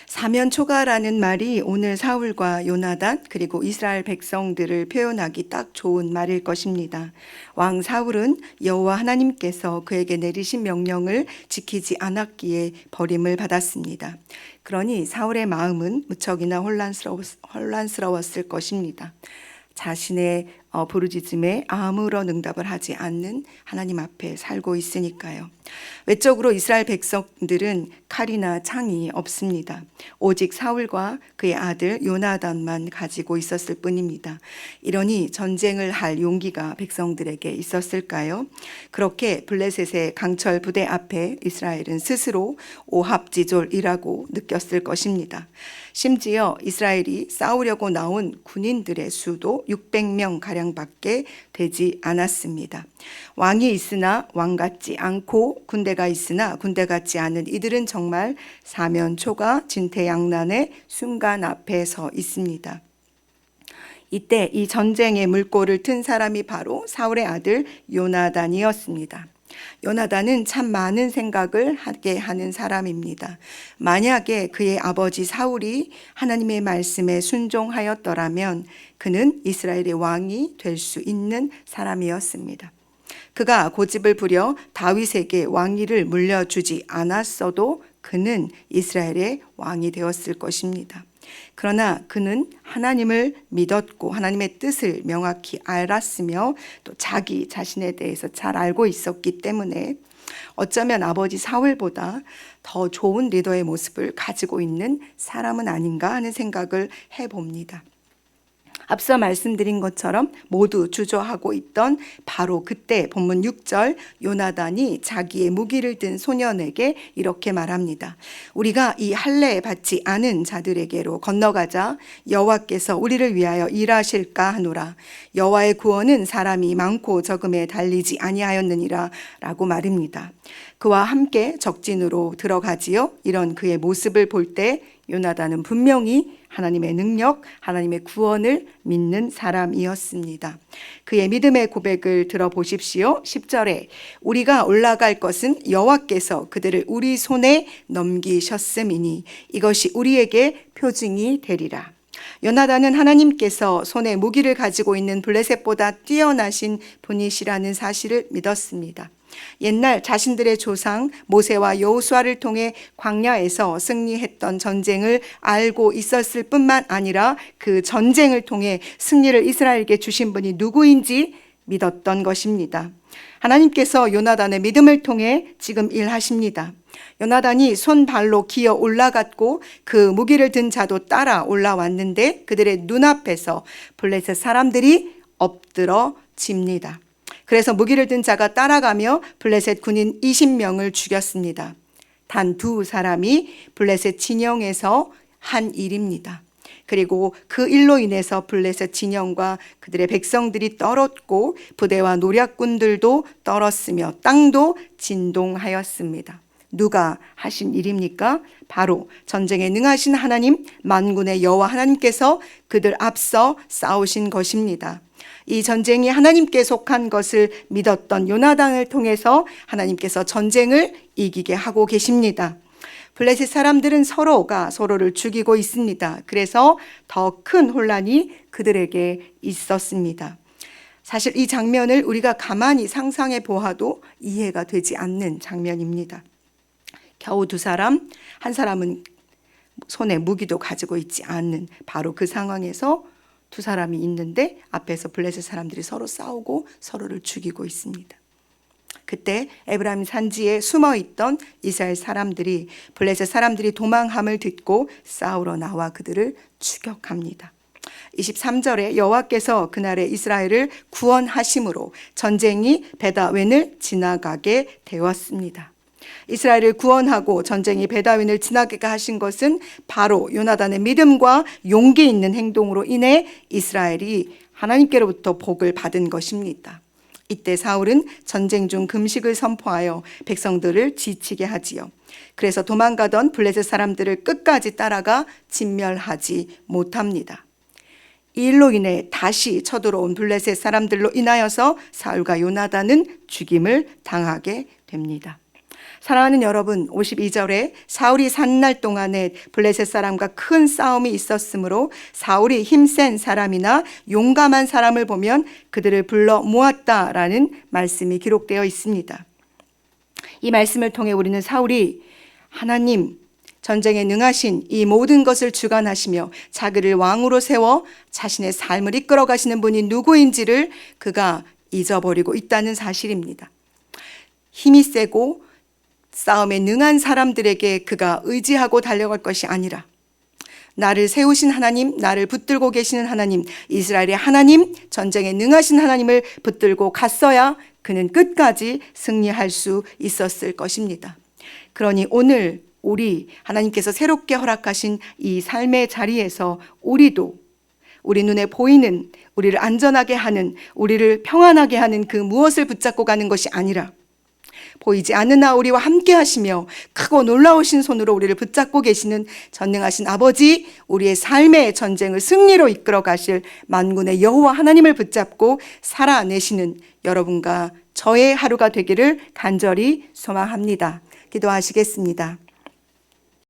사면초가라는 말이 오늘 사울과 요나단 그리고 이스라엘 백성들을 표현하기 딱 좋은 말일 것입니다. 왕 사울은 여호와 하나님께서 그에게 내리신 명령을 지키지 않았기에 버림을 받았습니다. 그러니 사울의 마음은 무척이나 혼란스러웠을 것입니다. 자신의 부르짖음에 아무런 응답을 하지 않는 하나님 앞에 살고 있으니까요. 외적으로 이스라엘 백성들은 칼이나 창이 없습니다. 오직 사울과 그의 아들 요나단만 가지고 있었을 뿐입니다. 이러니 전쟁을 할 용기가 백성들에게 있었을까요? 그렇게 블레셋의 강철 부대 앞에 이스라엘은 스스로 오합지졸이라고 느꼈을 것입니다. 심지어 이스라엘이 싸우려고 나온 군인들의 수도 600명 가량밖에 되지 않았습니다. 왕이 있으나 왕 같지 않고 군대가 있으나 군대 같지 않은 이들은 정말 사면초가 진퇴양난의 순간 앞에 서 있습니다. 이때 이 전쟁의 물꼬를 튼 사람이 바로 사울의 아들 요나단이었습니다. 요나단은 참 많은 생각을 하게 하는 사람입니다. 만약에 그의 아버지 사울이 하나님의 말씀에 순종하였더라면 그는 이스라엘의 왕이 될 수 있는 사람이었습니다. 그가 고집을 부려 다윗에게 왕위를 물려주지 않았어도 그는 이스라엘의 왕이 되었을 것입니다. 그러나 그는 하나님을 믿었고 하나님의 뜻을 명확히 알았으며 또 자기 자신에 대해서 잘 알고 있었기 때문에 어쩌면 아버지 사울보다 더 좋은 리더의 모습을 가지고 있는 사람은 아닌가 하는 생각을 해봅니다. 앞서 말씀드린 것처럼 모두 주저하고 있던 바로 그때 본문 6절 요나단이 자기의 무기를 든 소년에게 이렇게 말합니다. 우리가 이 할례 받지 않은 자들에게로 건너가자. 여호와께서 우리를 위하여 일하실까 하노라. 여호와의 구원은 사람이 많고 적음에 달리지 아니하였느니라 라고 말입니다. 그와 함께 적진으로 들어가지요. 이런 그의 모습을 볼 때 요나단은 분명히 하나님의 능력, 하나님의 구원을 믿는 사람이었습니다. 그의 믿음의 고백을 들어보십시오. 10절에 우리가 올라갈 것은 여호와께서 그들을 우리 손에 넘기셨음이니 이것이 우리에게 표징이 되리라. 요나단은 하나님께서 손에 무기를 가지고 있는 블레셋보다 뛰어나신 분이시라는 사실을 믿었습니다. 옛날 자신들의 조상 모세와 여호수아를 통해 광야에서 승리했던 전쟁을 알고 있었을 뿐만 아니라 그 전쟁을 통해 승리를 이스라엘에게 주신 분이 누구인지 믿었던 것입니다. 하나님께서 요나단의 믿음을 통해 지금 일하십니다. 요나단이 손발로 기어 올라갔고 그 무기를 든 자도 따라 올라왔는데 그들의 눈앞에서 블레셋 사람들이 엎드러집니다. 그래서 무기를 든 자가 따라가며 블레셋 군인 20명을 죽였습니다. 단 두 사람이 블레셋 진영에서 한 일입니다. 그리고 그 일로 인해서 블레셋 진영과 그들의 백성들이 떨었고 부대와 노략군들도 떨었으며 땅도 진동하였습니다. 누가 하신 일입니까? 바로 전쟁에 능하신 하나님, 만군의 여호와 하나님께서 그들 앞서 싸우신 것입니다. 이 전쟁이 하나님께 속한 것을 믿었던 요나단을 통해서 하나님께서 전쟁을 이기게 하고 계십니다. 블레셋 사람들은 서로가 서로를 죽이고 있습니다. 그래서 더 큰 혼란이 그들에게 있었습니다. 사실 이 장면을 우리가 가만히 상상해 보아도 이해가 되지 않는 장면입니다. 겨우 두 사람, 한 사람은 손에 무기도 가지고 있지 않는 바로 그 상황에서 두 사람이 있는데 앞에서 블레셋 사람들이 서로 싸우고 서로를 죽이고 있습니다. 그때 에브라임 산지에 숨어있던 이스라엘 사람들이 블레셋 사람들이 도망함을 듣고 싸우러 나와 그들을 추격합니다. 23절에 여호와께서 그날에 이스라엘을 구원하심으로 전쟁이 베다웬을 지나가게 되었습니다. 이스라엘을 구원하고 전쟁이 베다웬을 지나게 하신 것은 바로 요나단의 믿음과 용기 있는 행동으로 인해 이스라엘이 하나님께로부터 복을 받은 것입니다. 이때 사울은 전쟁 중 금식을 선포하여 백성들을 지치게 하지요. 그래서 도망가던 블레셋 사람들을 끝까지 따라가 진멸하지 못합니다. 이 일로 인해 다시 쳐들어온 블레셋 사람들로 인하여서 사울과 요나단은 죽임을 당하게 됩니다. 사랑하는 여러분, 52절에 사울이 산 날 동안에 블레셋 사람과 큰 싸움이 있었으므로 사울이 힘센 사람이나 용감한 사람을 보면 그들을 불러 모았다라는 말씀이 기록되어 있습니다. 이 말씀을 통해 우리는 사울이 하나님, 전쟁에 능하신 이 모든 것을 주관하시며 자기를 왕으로 세워 자신의 삶을 이끌어 가시는 분이 누구인지를 그가 잊어버리고 있다는 사실입니다. 힘이 세고 싸움에 능한 사람들에게 그가 의지하고 달려갈 것이 아니라 나를 세우신 하나님, 나를 붙들고 계시는 하나님, 이스라엘의 하나님, 전쟁에 능하신 하나님을 붙들고 갔어야 그는 끝까지 승리할 수 있었을 것입니다. 그러니 오늘 우리 하나님께서 새롭게 허락하신 이 삶의 자리에서 우리도 우리 눈에 보이는, 우리를 안전하게 하는, 우리를 평안하게 하는 그 무엇을 붙잡고 가는 것이 아니라 보이지 않으나 우리와 함께 하시며 크고 놀라우신 손으로 우리를 붙잡고 계시는 전능하신 아버지, 우리의 삶의 전쟁을 승리로 이끌어 가실 만군의 여호와 하나님을 붙잡고 살아내시는 여러분과 저의 하루가 되기를 간절히 소망합니다. 기도하시겠습니다.